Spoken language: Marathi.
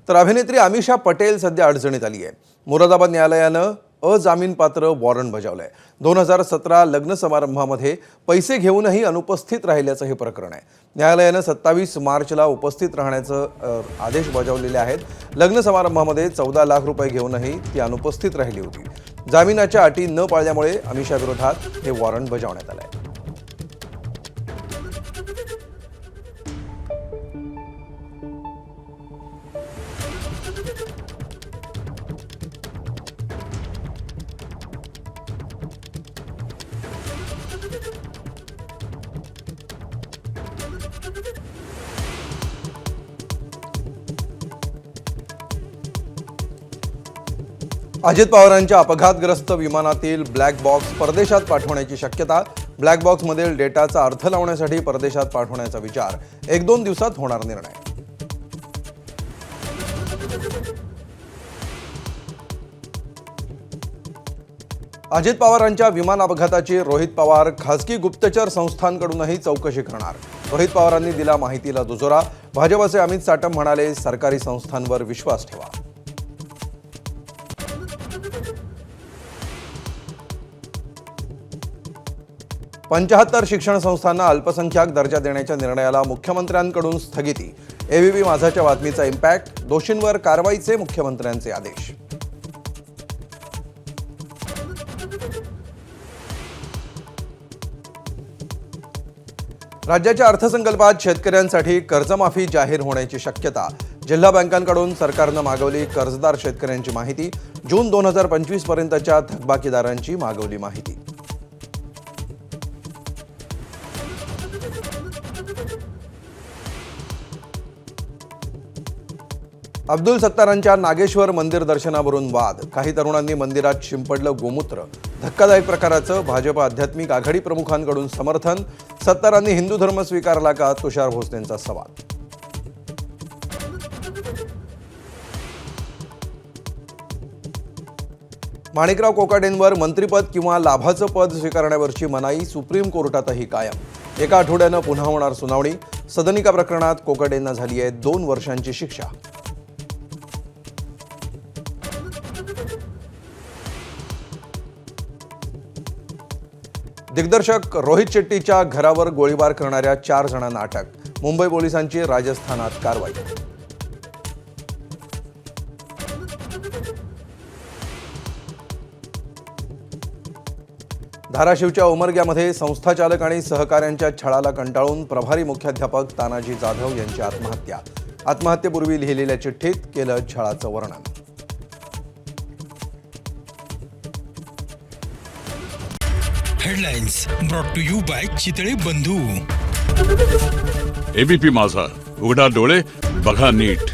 तर अभिनेत्री अमिषा पटेल सध्या अडचणीत आली आहे। मुरादाबाद न्यायालयानं अजामीनपात्र वॉरंट बजावलंय। 2017 लग्न समारंभामध्ये पैसे घेऊनही अनुपस्थित राहिल्याचं हे प्रकरण आहे। न्यायालयानं 27 मार्चला उपस्थित राहण्याचं आदेश बजावलेले आहेत। लग्न समारंभामध्ये 14 लाख रुपये घेऊनही ती अनुपस्थित राहिली होती। जामिनाच्या अटी न पाळल्यामुळे अमिषा विरोधात हे वॉरंट बजावण्यात आलंय। अजित पवारांच्या अपघातग्रस्त विमानातील ब्लॅक बॉक्स परदेशात पाठवण्याची शक्यता। ब्लॅक बॉक्समधील डेटाचा अर्थ लावण्यासाठी परदेशात पाठवण्याचा विचार। 1-2 दिवसात होणार निर्णय। अजित पवारांच्या विमान अपघाताची रोहित पवार खासगी गुप्तचर संस्थांकडूनही चौकशी करणार। रोहित पवारांनी दिला माहितीला दुजोरा। भाजपचे अमित साटम म्हणाले, सरकारी संस्थांवर विश्वास ठेवा। पंचाहत्तर शिक्षण संस्थांना अल्पसंख्याक दर्जा देण्याच्या निर्णयाला मुख्यमंत्र्यांकडून स्थगिती। एबीपी माझाच्या बातमीचा इम्पॅक्ट। दोषींवर कारवाईचे मुख्यमंत्र्यांचे आदेश। राज्याच्या अर्थसंकल्पात शेतकऱ्यांसाठी कर्जमाफी जाहीर होण्याची शक्यता। जिल्हा बँकांकडून सरकारनं मागवली कर्जदार शेतकऱ्यांची माहिती। जून 2025 पर्यंतच्या थकबाकीदारांची मागवली माहिती। अब्दुल सत्तारांच्या नागेश्वर मंदिर दर्शनावरून वाद। काही तरुणांनी मंदिरात शिंपडलं गोमूत्र। धक्कादायक प्रकाराचं भाजप आध्यात्मिक आघाडी प्रमुखांकडून समर्थन। सत्तारांनी हिंदू धर्म स्वीकारला का, तुषार भोसलेंचा सवाल। माणिकराव कोकाटेंवर मंत्रिपद किंवा लाभाचं पद स्वीकारण्यावरची मनाई सुप्रीम कोर्टातही कायम। एका आठवड्यानं पुन्हा होणार सुनावणी। सदनिका प्रकरणात कोकाटेंना झाली आहे 2 वर्षांची शिक्षा। दिग्दर्शक रोहित शेट्टीच्या घरावर गोळीबार करणाऱ्या 4 जणांना अटक। मुंबई पोलिसांची राजस्थानात कारवाई। धाराशिवच्या उमरग्यामध्ये संस्थाचालक आणि सहकाऱ्यांच्या छळाला कंटाळून प्रभारी मुख्याध्यापक तानाजी जाधव यांची आत्महत्या। आत्महत्येपूर्वी लिहिलेल्या चिठ्ठीत केलं छळाचं वर्णन। Headlines brought to you by Chitale Bandhu. ABP माझा, उघडा डोळे बघा नीट।